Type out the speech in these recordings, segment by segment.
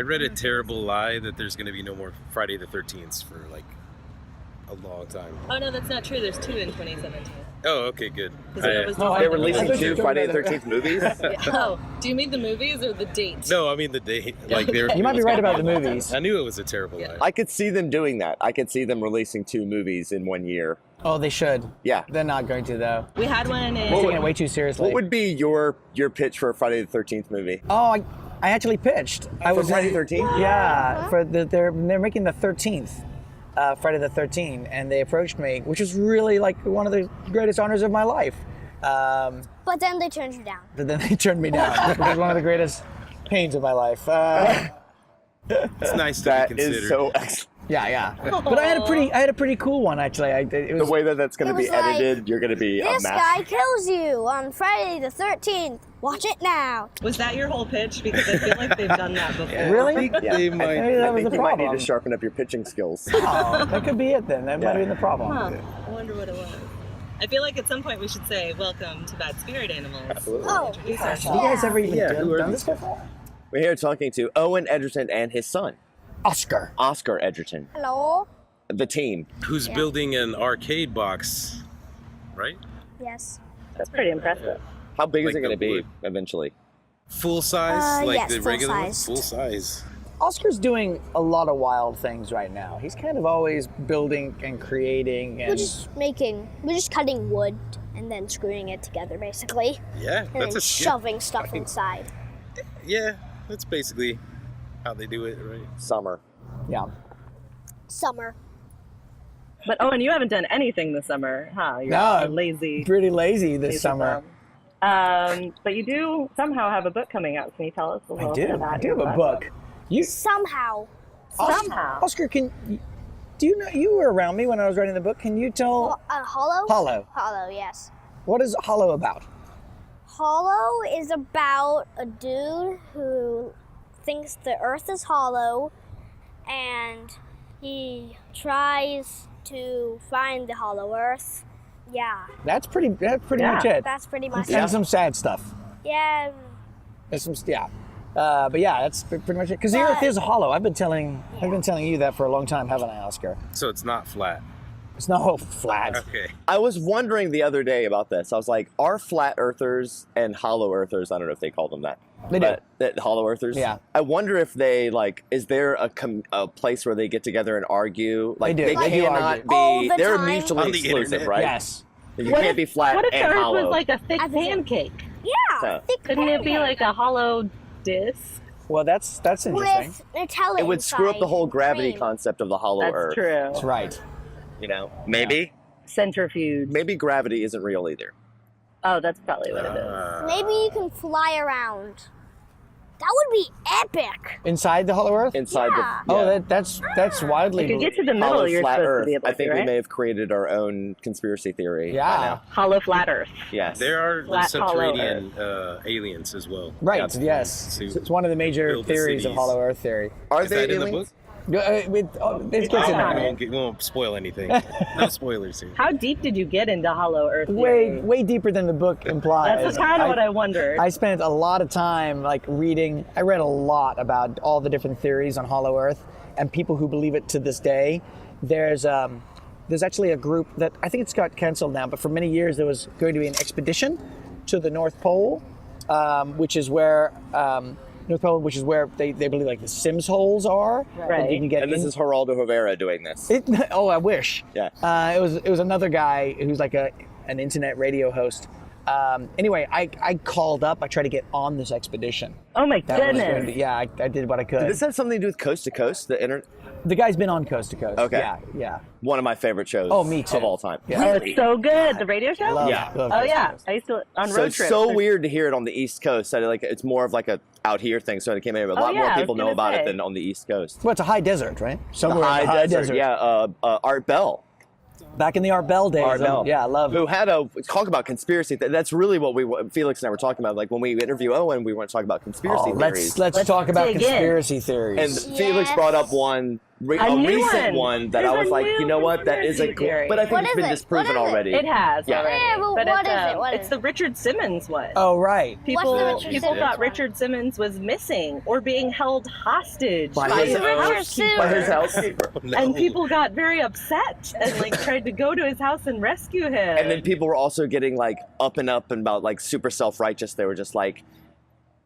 I read a terrible lie that there's going to be no more Friday the 13th for like a long time. Oh no, that's not true. There's 2 in 2017. Oh, okay, good. They're releasing 2 Friday the 13th movies? Oh, do you mean the movies or the date? No, I mean the date. Like you might be right about the movies. I knew it was a terrible lie. I could see them doing that. I could see them releasing 2 movies in 1 year. Oh, they should. Yeah. They're not going to, though. We had one in... Taking it way too seriously. What would be your pitch for a Friday the 13th movie? Oh, I actually pitched. I was Friday the 13th? Yeah, they're making the 13th. Friday the 13th, and they approached me, which was really like one of the greatest honors of my life. But then they turned you down. But then they turned me down, which was one of the greatest pains of my life. It's nice to be considered. That is so excellent. Yeah. But I had a pretty cool one actually. It was the way that's going to be edited, you're going to be this guy kills you on Friday the 13th. Watch it now. Was that your whole pitch? Because I feel like they've done that before. Really? Yeah. They might. Maybe that I was think the you might problem. need to sharpen up your pitching skills. Oh, that could be it then. That might have been the problem. Huh. I wonder what it was. I feel like at some point we should say, welcome to Bad Spirit Animals. Absolutely. Oh, Introduce Have ourselves. you guys ever even who are done these this before? We're here talking to Owen Egerton and his son, Oscar. Oscar Egerton. hello. The team. Who's building an arcade box, right? Yes. That's pretty impressive. How big is Like it going to the be wood. eventually? Full size, like yes, the regular one? full-sized. Full size. Oscar's doing a lot of wild things right now. He's kind of always building and creating and We're just cutting wood and then screwing it together, basically. Yeah, And that's then a shoving stuff inside. Yeah, that's basically how they do it, right? Summer. yeah. Summer. But Owen, you haven't done anything this summer, huh? You're No, lazy. Pretty lazy this lazy summer. bum. But you do somehow have a book coming out. Can you tell us a little bit about I do have your a book. You Somehow. Somehow. Oscar, do you know you were around me when I was writing the book? Can you tell Hollow? Hollow? Hollow, yes. What is Hollow about? Hollow is about a dude who thinks the earth is hollow and he tries to find the hollow earth. Yeah. That's pretty much it. That's pretty much And it. some sad stuff. Yeah. There's some but yeah, that's pretty much it. Because the earth is hollow. I've been telling you that for a long time, haven't I, Oscar? So it's not flat. It's not flat. Okay. I was wondering the other day about this. I was like, are flat earthers and hollow earthers, I don't know if they call them that. They do. That hollow earthers? Yeah. I wonder if they, is there a place where they get together and argue? Like, They do. they They do cannot argue. All be, the they're time. mutually On the exclusive, internet. right? Yes. You can't be flat What if and the earth hollow. was like a thick I think- pancake? Yeah. So- Thick Couldn't it be pancake like a hollow disc? Well, that's interesting. with Nutella It would screw up the inside whole and gravity cream. concept of the hollow That's earth. true. That's right. You know, maybe. Centrifuge. Maybe gravity isn't real either. Oh, that's probably what it is. Maybe you can fly around. That would be epic. Inside the hollow earth? Inside Yeah. the Oh, that's widely. If you get to the middle, hollow you're flat supposed earth. to be able I to, think right? we may have created our own conspiracy theory. Yeah. By now. Hollow flat earth. Yes. There are Flat, hollow subterranean aliens as well. Right. That's Yes. to It's one of the major build the theories of cities. hollow earth theory. Are Is they that in the book? aliens? It gets in there. We won't spoil anything. No spoilers here. How deep did you get into hollow earth Way theory? way deeper than the book implies. That's kind of what I wondered. I spent a lot of time reading. I read a lot about all the different theories on hollow earth and people who believe it to this day. There's actually a group that I think it's got canceled now, but for many years there was going to be an expedition to the North Pole, which is where North Pole, which is where they believe the Sims holes are. Right. And you can get And this in- is Geraldo Rivera doing this. Oh, I wish. Yeah. It was another guy who's like an internet radio host. Anyway, I called up. I tried to get on this expedition. Oh my That was going goodness. to, yeah, I did what I could. Did this have something to do with Coast to Coast? The guy's been on Coast to Coast. Okay. Yeah. One of my favorite shows. Oh, me too. Of all time. Yeah. Oh, it's so good. The radio show? Love, Yeah. love Oh Coast to yeah, Coast. I used to on So road it's trips. so weird to hear it on the East Coast. It's more of a out here thing. So it came in, but a lot yeah, more I was people know gonna about it say. than on the East Coast. Well, it's a high desert, right? The Somewhere in high desert. Yeah. Art Bell. Back in the Art Bell days. Art Bell. Yeah, I love Who had talk about conspiracy. That's really what Felix and I were talking about. Like when we interview Owen, we want to talk about conspiracy theories. Let's talk about dig in. conspiracy theories. And Felix brought up one recent one that I was like, you know what, that is a cool, but I think What it's is been it? disproven What is it? already. It has Yeah. already. Yeah, but but what it's, is it? What it's is the Richard Simmons one. Oh, right. People What's the Richard thought Simmons one? Richard Simmons was missing or being held hostage By by his his own- housekeeper. By his housekeeper. No. And people got very upset and like tried to go to his house and rescue him. And then people were also getting like up and about like super self-righteous. They were just like,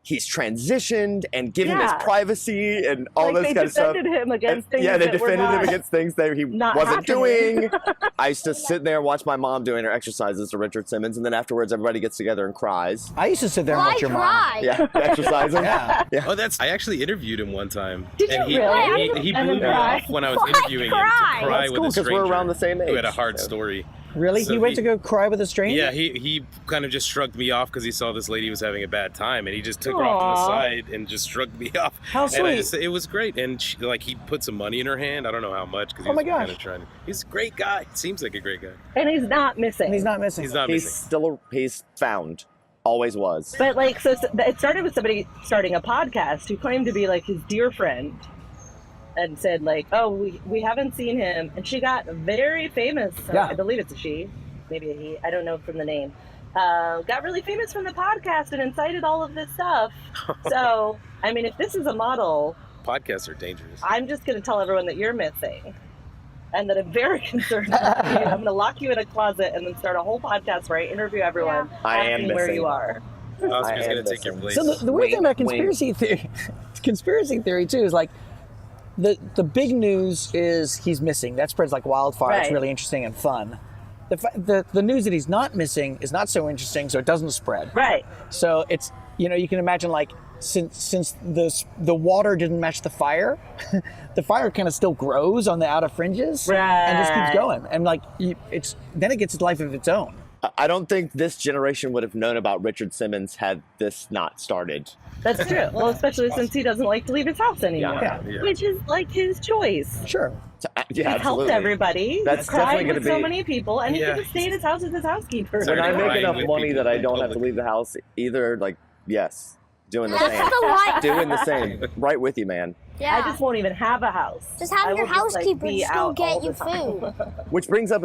he's transitioned and give him his Yeah. privacy and all like this they kind of stuff. defended him against things Yeah, they that were defended him not- against things that he not wasn't happening. doing. I used to sit there and watch my mom doing her exercises to Richard Simmons, and then afterwards everybody gets together and cries. I used to sit there and Well, I watch your mom. cried. Yeah, exercising. Yeah. Oh, I actually interviewed him one time. Did and you he, really? He And blew then me cry? off when I was Why interviewing him to cry? cry That's with cool, a 'cause we're stranger around the same who had a age, hard so. story. Really? So he went to go cry with a stranger? Yeah, he kind of just shrugged me off because he saw this lady was having a bad time, and he just took her off to Aw. the side and just shrugged me off. How And I sweet. it was great, and he put some money in her hand. I don't know how much because he Oh my was kind gosh. of trying to. He's a great guy. Seems like a great guy. And he's not missing. And he's not missing. He's not He's missing. he's found. Always was. But like, so it started with somebody starting a podcast who claimed to be like his dear friend, and said like, "Oh, we haven't seen him," and she got very famous. Yeah. I believe it's a she, maybe a he. I don't know from the name. Got really famous from the podcast and incited all of this stuff. So, I mean, if this is a model, Podcasts are dangerous. I'm just going to tell everyone that you're missing. And that I'm very concerned about you. I'm going to lock you in a closet and then start a whole podcast where I interview everyone, I am asking where missing. you are. Oscar's I am gonna take your missing. place. So the weird thing about Wink, conspiracy theory, conspiracy theory too, is like the big news is he's missing. That spreads like wildfire. It's Right. really interesting and fun. The news that he's not missing is not so interesting, so it doesn't spread. Right. So it's, you can imagine like since the water didn't match the fire, the fire kind of still grows on the outer fringes and just keeps Right. going. And like then it gets a life of its own. I don't think this generation would have known about Richard Simmons had this not started. That's true. Well, especially since he doesn't like to leave his house anymore, Yeah. which is like his choice. Sure. So, yeah, He's helped absolutely. everybody. That's cried definitely with gonna so be- many people, and he Yeah. can just stay at his house as his housekeeper. When I Started make crying enough with money people that I in don't have to public. leave the house, either like, yes, doing the That's same. the life. Doing the same. Right with you, man. Yeah. I just won't even have a house. Just have I your will just, like, housekeeper be just go out all get the you time. food. Which brings up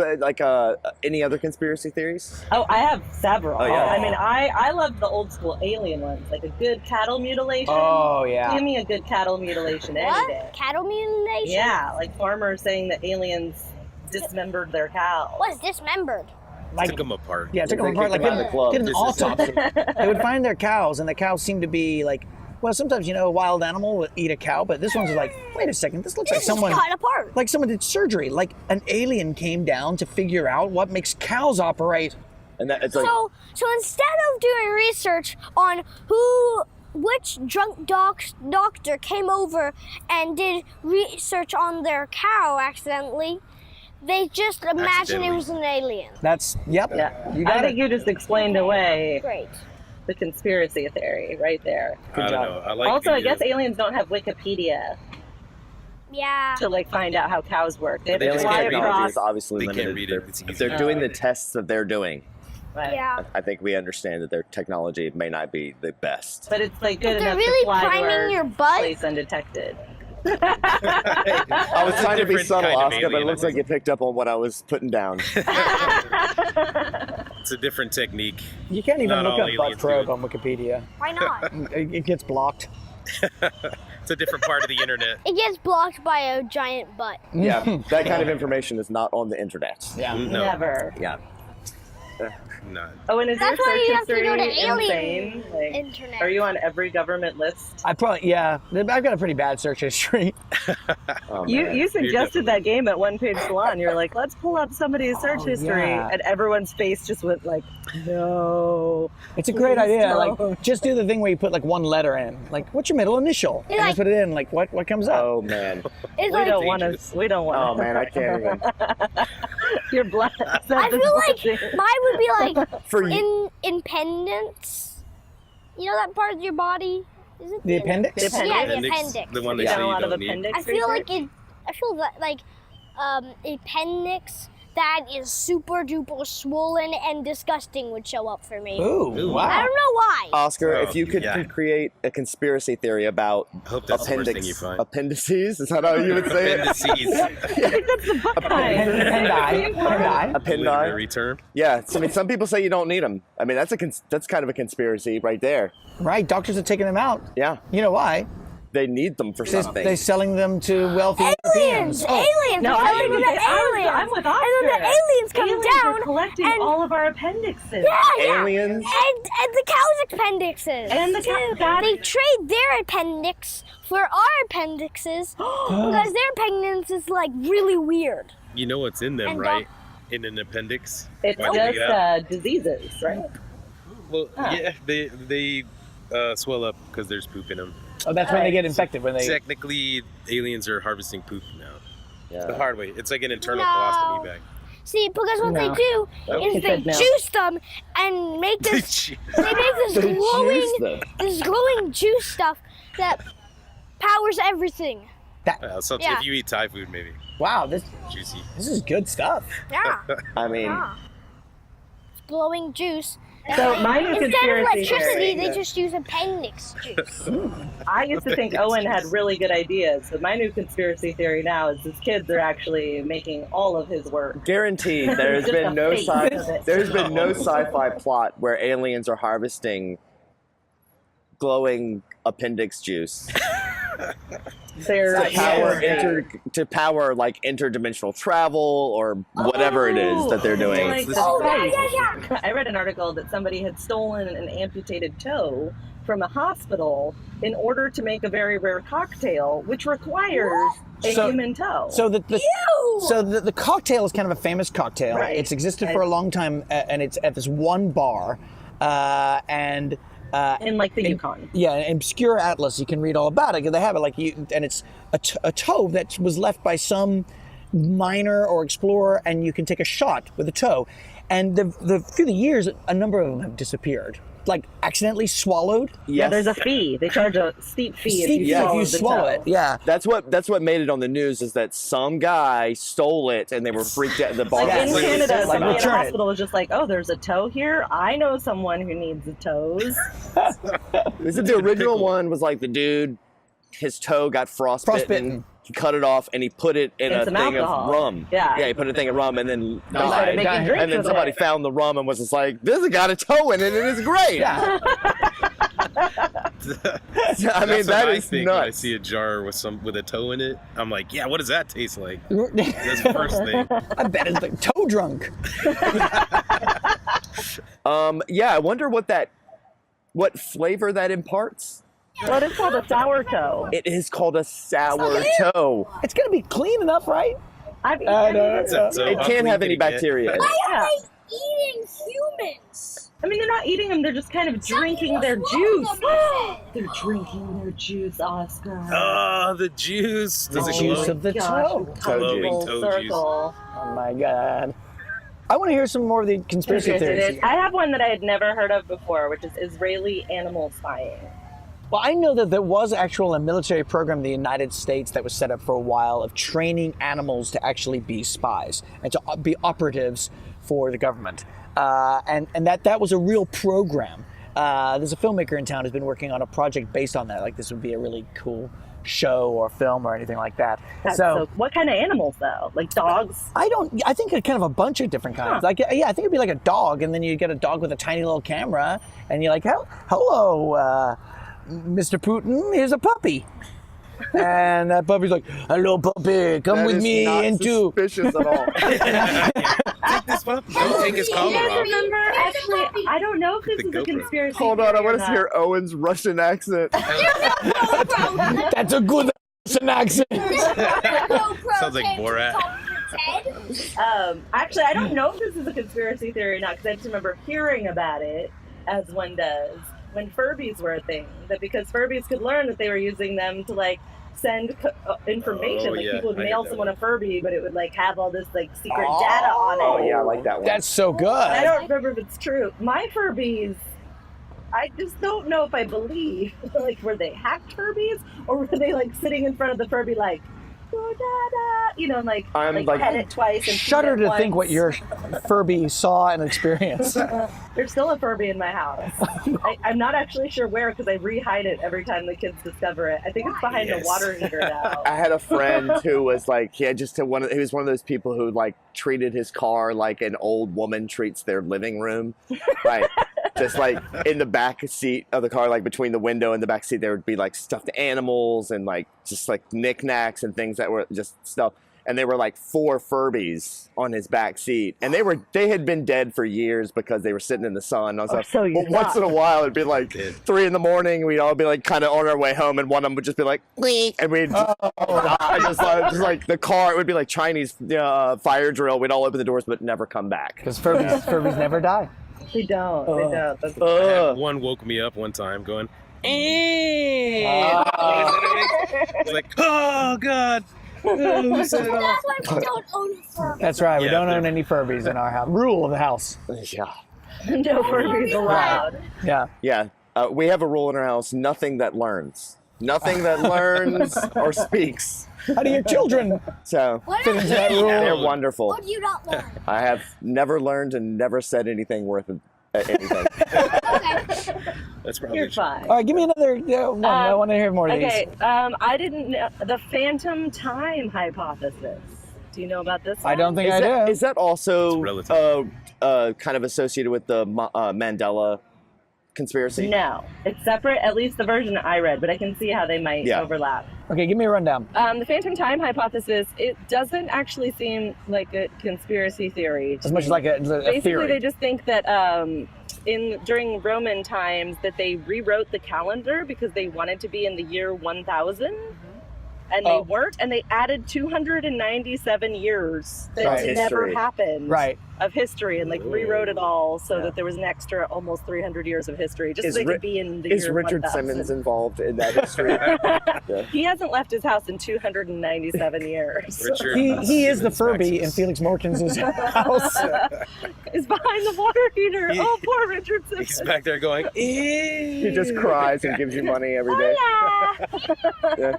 any other conspiracy theories? Oh, I have several. Oh, yeah. I mean, I love the old school alien ones, like a good cattle mutilation. Oh yeah. Give me a good cattle mutilation any What? day. Cattle mutilation? Yeah, like farmers saying that aliens dismembered their cows. What is dismembered? Like Took them apart. yeah, took They them apart. Like kicked them out of the club. did an This is- autopsy. They would find their cows, and the cows seemed to be like. Well, sometimes a wild animal would eat a cow, but this one's like, wait a second, this looks like This is someone, cut apart. like someone did surgery, like an alien came down to figure out what makes cows operate. And that it's like, So instead of doing research on which drunk doctor came over and did research on their cow accidentally, they just imagined it Accidentally. was an alien. That's yep. Yeah, You I got think it. you just explained away Great. the conspiracy theory right there. I don't job. know. I like Also, the, I guess aliens don't have Wikipedia Yeah. to like find out how cows work. They have the to alien fly technology across. is obviously They can't limited. read it. It's If easy. they're doing the tests that they're doing, Right. Yeah. I think we understand that their technology may not be the best. But it's like good If they're enough really to fly to priming our your butt, place undetected. I was trying to be Different subtle, kind of Oscar, but it alien, looks I like you picked up on what I was putting down. It's a different technique. You can't even Not look all up butt aliens do probe it. on Wikipedia. why not? It gets blocked. It's a different part of the internet. It gets blocked by a giant butt. Yeah, that kind of information is not on the internet. Yeah. No, Never. Yeah. not. Oh, and is That's your why search you have to history go to alien insane? Like, internet. are you on every government list? I've got a pretty bad search history. Oh, You man. you suggested definitely- that game at One Page Salon. You're like, let's pull up somebody's search history, yeah. and everyone's face just went like, no. It's a great Please idea. don't. Like, just do the thing where you put like one letter in. Like, what's your middle initial? You're And like- just put it in. Like, what comes up? Oh man. It's We like, don't want to. Dangerous. We don't want. Oh man, I can't even. I You're black. feel like mine would be like For you, independence. You know that part of your body? Is it The appendix? The Yeah, the Appendix, appendix. the one they Yeah. say done a you lot of don't need. appendix I feel like research? it. I feel that like appendix that is super duper swollen and disgusting would show up for me. Ooh, Ooh. wow. I don't know why. Oscar, Oh, if you could yeah. create a conspiracy theory about I hope that's the first thing you find. appendices, is that how you would say it? Appendices. I think that's the book kind. Appendi. Appendi. term. Yeah, so, I mean, some people say you don't need them. I mean, that's kind of a conspiracy right there. Right, doctors are taking them out. Yeah, You know why? they need them for something. They're selling them to wealthy Aliens! Europeans. Aliens! No, We're I selling them think to aliens! I'm with Oscar. And then the aliens come Aliens down are collecting and all of our appendixes. yeah. Aliens? And the cow's appendixes. And the cow- They trade their appendix for our appendixes because their appendix is like really weird. You know what's in them, And right? In an appendix. It's Why'd they get out? just diseases, right? Well, Huh. yeah, they swell up because there's poop in them. Oh, that's when they get infected. When they Technically, aliens are harvesting poop now. Yeah. The hard way. It's like an internal No. colostomy bag. See, because what No. they do Nope. is He they said no. juice them and make this they make this They glowing juice them. this glowing juice stuff that powers everything. So Yeah. if you eat Thai food, maybe wow, this juicy. is good stuff. Yeah. I mean, Yeah. Glowing juice. So my new Instead of conspiracy electricity, theory. they just use appendix juice. I used to think Owen had really good ideas, but my new conspiracy theory now is his kids are actually making all of his work. guaranteed there's Just been a no face of it. there's been no sci-fi plot where aliens are harvesting glowing appendix juice They're to power like interdimensional travel or whatever it is that they're doing. Like This- the Oh, spice. yeah. I read an article that somebody had stolen an amputated toe from a hospital in order to make a very rare cocktail, which requires a So- human toe. So the cocktail is kind of a famous cocktail. Right. It's existed for a long time, and it's at this one bar, and. in like the Yukon. Yeah, in Obscure Atlas, you can read all about it. They have it and it's a toe that was left by some miner or explorer, and you can take a shot with a toe. And through the years, a number of them have disappeared, like accidentally swallowed. Yeah, Yes. there's a fee. They charge a steep fee if you yeah, swallow, if you the swallow toe. it. Yeah. That's what made it on the news is that some guy stole it and they were freaked out. The bar Like in Like, Canada, like somebody in a return it. hospital was just like, "Oh, there's a toe here. I know someone who needs the toes." Isn't the original one was like the dude, his toe got frostbitten. Frostbitten. He cut it off and he put it in And a some thing alcohol. of rum. Yeah. he put a thing of rum and then They started died. making drinks And then with somebody it. found the rum and was just like, "This has got a toe in it and it's great." Yeah. I mean, That's that what I is think when I nuts. see a jar with a toe in it. I'm like, yeah, what does that taste like? That's the first thing. I bet it's like toe drunk. Yeah, I wonder what flavor that imparts. What is called a sour toe? It is called a sour toe. It's gonna be clean enough, right? I've eaten So It how can't clean have can any it get? bacteria. Yeah. Eating humans. I mean, they're not eating them. They're just kind of drinking their juice. They're drinking their juice, Oscar. Oh, the juice. Does The it juice glow? of the Gosh, toe. we've come Glowing full toe juice. circle. Oh my god. I want to hear some more of the conspiracy theories. I have one that I had never heard of before, which is Israeli animal spying. Well, I know that there was actually a military program in the United States that was set up for a while of training animals to actually be spies and to be operatives for the government. And that was a real program. There's a filmmaker in town who's been working on a project based on that. Like, this would be a really cool show or film or anything like that. So, what kind of animals though? Like dogs? I think it's kind of a bunch of different kinds. Huh. Like, yeah, I think it'd be like a dog, and then you get a dog with a tiny little camera, and you're like, hello, Mr. Putin, here's a puppy. And that puppy's like, hello, puppy, come That with is me not into... suspicious at all. Take this puppy. Don't take his You collar guys off. remember? Actually, I don't know if this The is a GoPro. conspiracy. Hold on, I theory or want to not. hear Owen's Russian accent. That's a good Russian accent. Sounds like Borat. Actually, I don't know if this is a conspiracy theory or not, because I just remember hearing about it, as one does, when Furbies were a thing. That because Furbies could learn that they were using them to like send information. Oh, Like yeah, people would I mail heard that someone one. a Furby, but it would like have all this like secret data on it. Oh yeah, I like that one. That's so good. I don't remember if it's true. My Furbies, I just don't know if I believe. Like, were they hacked Furbies, or were they like sitting in front of the Furby like, da, and like, I'm like pet it twice and Shudder feed it to think what once. your Furby saw and experienced. There's still a Furby in my house. I'm not actually sure where because I re-hide it every time the kids discover it. I think it's behind a water heater now. I had a friend who was like, he was one of those people who like treated his car like an old woman treats their living room. Right. Just like in the back seat of the car, like between the window and the back seat, there would be like stuffed animals and like just like knickknacks and things that were just stuff. And they were like 4 Furbies on his back seat, and they had been dead for years because they were sitting in the sun. I was like, so you but once in a while it'd be like 3 a.m. We'd all be like kind of on our way home, and one of them would just be like, "Bleep," and we'd just like the car. It would be like Chinese fire drill. We'd all open the doors but never come back. Because Furbies never die. They don't. They don't. That's I had one woke me up one time going, It's like, oh God. Who said it all? That's why we don't own a Furby. That's right. We Yeah, don't they're- own any Furbies in our house. Rule of the house. Yeah. no Furbies allowed. Yeah. Yeah. We have a rule in our house: nothing that learns, nothing that learns or speaks. How do your children So What fit did into that you rule? they're wonderful. What do you not learn? I have never learned and never said anything worth anything. Okay. That's probably You're true. fine. All right, give me another one. I want to hear more of Okay, these. I didn't know the phantom time hypothesis. Do you know about this one? I don't think I do. Is that also It's relative. kind of associated with the Mandela conspiracy? No, it's separate. At least the version I read, but I can see how they might Yeah. overlap. Okay, give me a rundown. The phantom time hypothesis, it doesn't actually seem like a conspiracy theory. to As much me. as like a Basically, theory. they just think that during Roman times that they rewrote the calendar because they wanted to be in the year 1000. And they Oh. weren't, and they added 297 years that Right. never History. happened Right. of history, and like rewrote it all so that there was an extra almost 300 years of history, just Is so they Ri- could be in the Is year Richard 1000. Simmons involved in that history? Yeah. He hasn't left his house in 297 years. Richard He is the Simmons Furby Maximus. in Felix Morkins' house. He's behind the water heater. He- Oh, poor Richard Simmons. He's back there going, He just cries and gives you money every day. Yeah.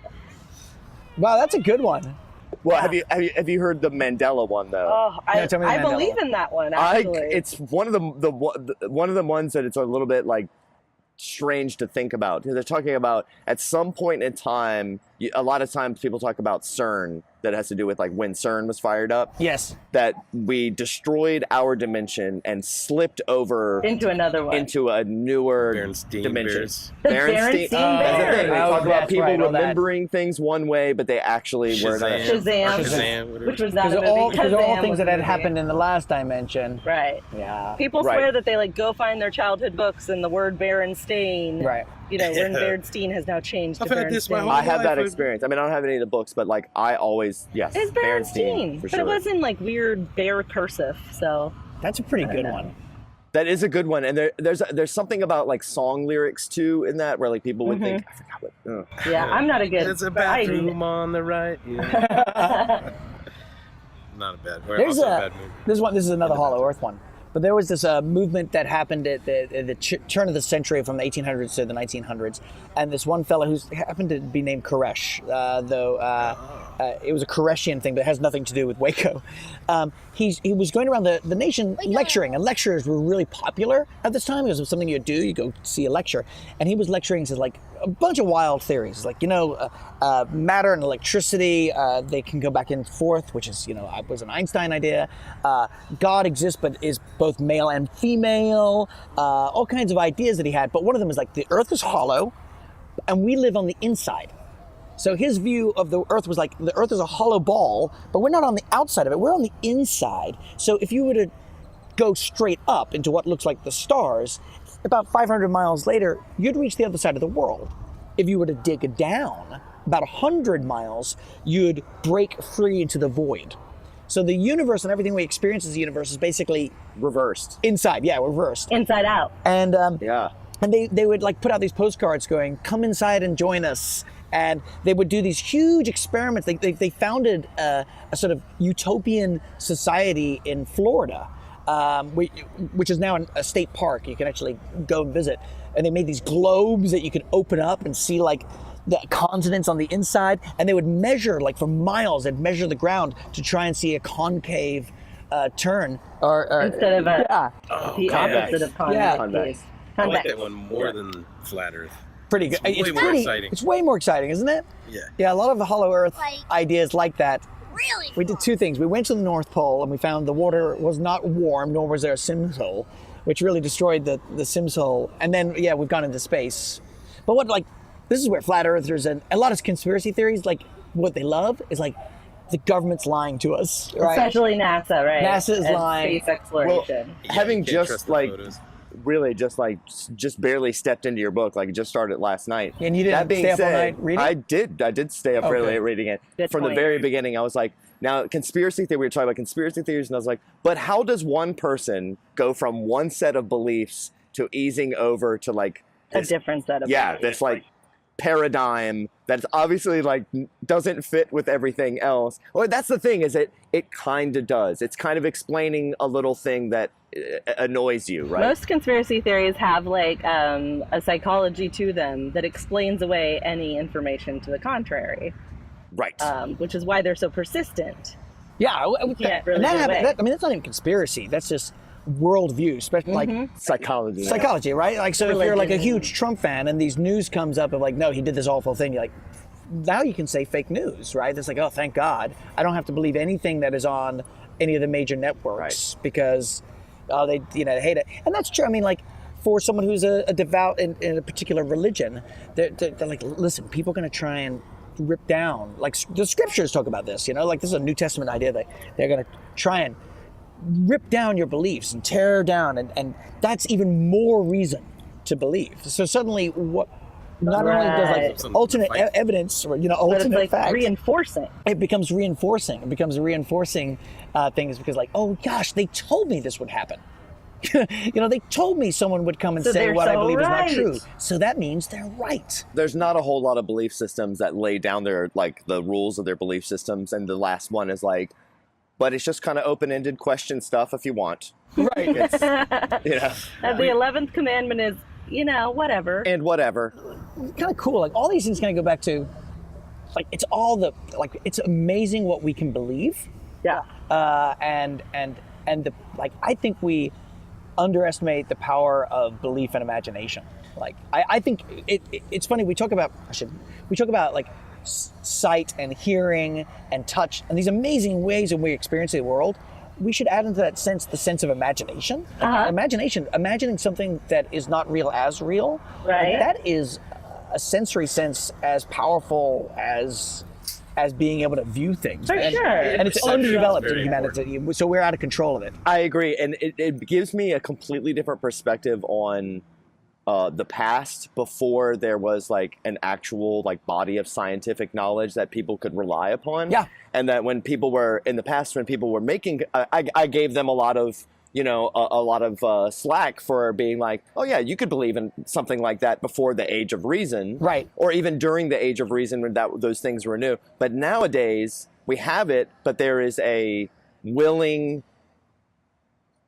Wow, that's a good one. Well, have you heard the Mandela one though? Oh, Yeah, tell me the I Mandela believe one. in that one, actually. It's one of the one of the ones that it's a little bit like strange to think about. They're talking about at some point in time. A lot of times people talk about CERN. That has to do with like when CERN was fired up. Yes. That we destroyed our dimension and slipped over into another one. into a newer Berenstain dimension. Bears. The Berenstain Berenstain That's the thing. They Bears. talk about that's people right, all that. remembering things one way, but they actually were not. Shazam. Shazam. Which was not Because a movie. they're all Shazam things was that a had movie. happened in the last dimension. Right. Yeah. People Right. swear that they like go find their childhood books and the word Berenstain. Right. You know, when Yeah. Berenstain has now changed I've to had this my Berenstain. whole I have that life. experience. I mean, I don't have any of the books, but like I always yes. It's Berenstain, for but sure. it wasn't like weird bear cursive. So That's a pretty good know. one. That is a good one, and there's something about like song lyrics too in that where like people would think I forgot what. yeah, I'm not a good. There's a but I- bathroom on the right. Yeah. Not a bad. There's also a bad movie. this is another Hollow Earth one. But there was this movement that happened at the turn of the century from the 1800s to the 1900s, and this one fellow who happened to be named Koresh, though it was a Koreshian thing, but it has nothing to do with Waco. He was going around the nation lecturing, and lectures were really popular at this time. It was something you'd do. You go see a lecture, and he was lecturing says like a bunch of wild theories, like matter and electricity, they can go back and forth, which is was an Einstein idea. God exists, but is both male and female. All kinds of ideas that he had, but one of them is like the Earth is hollow, and we live on the inside. So his view of the Earth was like the Earth is a hollow ball, but we're not on the outside of it, we're on the inside. So if you were to go straight up into what looks like the stars, about 500 miles later, you'd reach the other side of the world. If you were to dig down about 100 miles, you'd break free into the void. So the universe and everything we experience as the universe is basically Reversed. inside, reversed. Inside Out. And Yeah. and they would like put out these postcards going, come inside and join us. And they would do these huge experiments. They founded a sort of utopian society in Florida, which is now a state park. You can actually go and visit. And they made these globes that you could open up and see like the continents on the inside, and they would measure like for miles. They'd measure the ground to try and see a concave turn, or Instead of a the convex. opposite of Yeah. convex. I like Convex. that one more than flat Earth. pretty good. It's way more exciting. It's way more exciting, isn't it? Yeah. Yeah, a lot of the Hollow Earth Like- ideas like that. Really? We did two things. We went to the North Pole and we found the water was not warm, nor was there a Sims hole, which really destroyed the Sims hole. And then, yeah, we've gone into space. But what, like, this is where flat earthers and a lot of conspiracy theories, like, what they love is, like, the government's lying to us, right? Especially NASA, right? NASA is And lying. Space exploration. Yeah, Having you can't just, trust the like, photos. really just barely stepped into your book, like it just started last night. And you didn't That being stay up all said, night reading? I did stay up Okay. really late reading it. Good From point. the very beginning, I was like, now conspiracy theory, we were talking about conspiracy theories, and I was like, but how does one person go from one set of beliefs to easing over to like A this, different set of this like paradigm that's obviously like doesn't fit with everything else. Well, that's the thing, is it kind of does. It's kind of explaining a little thing that annoys you, right? Most conspiracy theories have like a psychology to them that explains away any information to the contrary, Right. which is why they're so persistent. Yeah, can't really and that get happened, away. I mean, that's not even conspiracy. That's just worldview, especially like Psychology. psychology, right? Like, so if you're like a Religion. huge Trump fan and these news comes up of like, no, he did this awful thing, you're like, now you can say fake news, right? It's like, oh, thank God. I don't have to believe anything that is on any of the major networks because they hate it. And that's true. I mean, like, for someone who's a devout in a particular religion, they're like, listen, people are going to try and rip down, like the scriptures talk about this, like this is a New Testament idea that they're going to try and rip down your beliefs and tear down, and that's even more reason to believe. So suddenly, what not only does like Something alternate to fight. evidence or But it's alternate like facts, reinforcing. it becomes reinforcing. It becomes reinforcing things because, like, oh gosh, they told me this would happen. They told me someone would come and So say they're what I so believe is not right. true. So that means they're right. There's not a whole lot of belief systems that lay down their like the rules of their belief systems, and the last one is like, but it's just kind of open-ended question stuff if you want. Right. It's, And the 11th commandment is, whatever. and whatever. Kind of cool. Like, all these things kind of go back to, like, it's amazing what we can believe. Yeah. And the, like, I think we underestimate the power of belief and imagination. Like, I think it's funny, we talk about like sight and hearing and touch and these amazing ways in which we experience the world. We should add into that sense the sense of imagination. Imagining something that is not real as real. Right. That is a sensory sense as powerful as being able to view things. For and, sure. and it's Perception is underdeveloped in very humanity, so we're out of control of it. I agree, and it gives me a completely different perspective on the past before there was like an actual like body of scientific knowledge that people could rely upon. Yeah. And that when people were in the past, when people were making, I gave them a lot of a lot of slack for being like, oh yeah, you could believe in something like that before the age of reason, Right. Or even during the age of reason when those things were new. But nowadays we have it, but there is a willing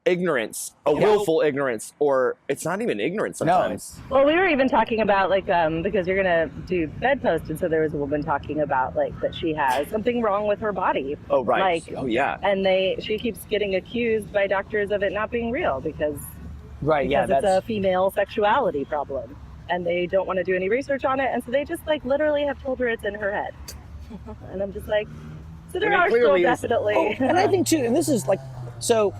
ignorance, willful ignorance, or it's not even ignorance sometimes. Well, we were even talking about like because you're gonna do bedpost, and so there was a woman talking about like that she has something wrong with her body. Oh right. Like, Oh yeah. and she keeps getting accused by doctors of it not being real because Right, yeah, it's that's a female sexuality problem, and they don't want to do any research on it, and so they just like literally have told her it's in her head. And I'm just like, so there I mean, are still clearly is- definitely. and I think too, and this is like, so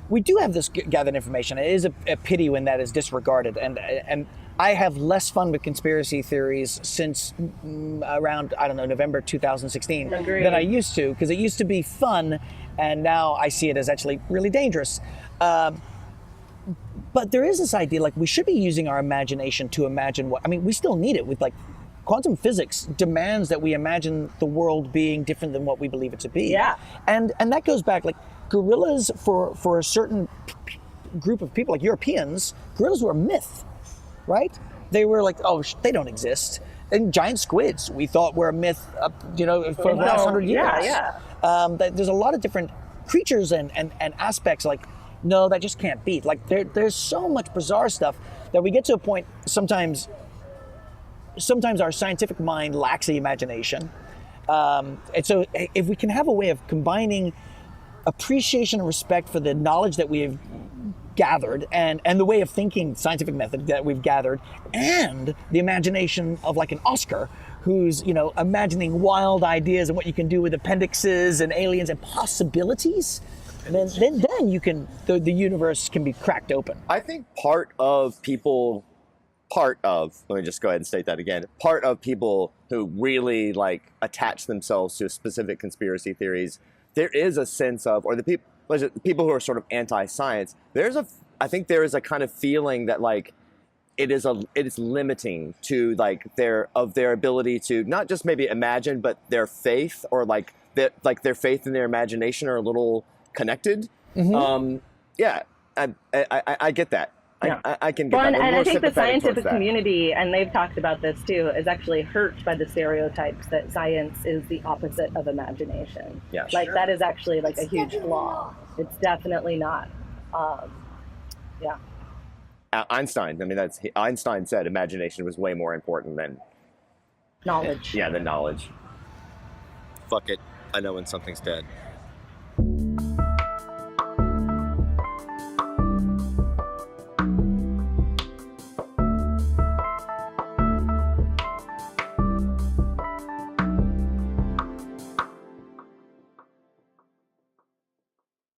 we do have this gathered information. It is a pity when that is disregarded, and I have less fun with conspiracy theories since around, I don't know, November 2016 Agreed. than I used to, because it used to be fun, and now I see it as actually really dangerous. But there is this idea, like, we should be using our imagination to imagine what, I mean, we still need it with, like, quantum physics demands that we imagine the world being different than what we believe it to be. Yeah. And that goes back, like, gorillas for a certain group of people, like Europeans, gorillas were a myth, right? They were like, oh, they don't exist. And giant squids, we thought were a myth, for the last 100 years. Yeah. There's a lot of different creatures and aspects, like, no, that just can't be. Like, there's so much bizarre stuff that we get to a point sometimes sometimes our scientific mind lacks the imagination. And so if we can have a way of combining appreciation and respect for the knowledge that we have gathered and the way of thinking, scientific method that we've gathered, and the imagination of like an Oscar who's, you know, imagining wild ideas and what you can do with appendixes and aliens and possibilities, then you can, the universe can be cracked open. I think part of, let me just go ahead and state that again, part of people who really like attach themselves to specific conspiracy theories, there is a sense of, or the people who are sort of anti-science, I think there is a kind of feeling that like it is limiting to like their ability to not just maybe imagine, but their faith, or like their faith and their imagination are a little connected. Mm-hmm. I get that. Yeah. I can get well, that. And I think the scientific community, and they've talked about this too, is actually hurt by the stereotypes that science is the opposite of imagination. Yeah, like sure. That is actually like a huge flaw. It's definitely not. Yeah. Einstein. I mean, Einstein said imagination was way more important than knowledge. Yeah, than knowledge. Fuck it. I know when something's dead.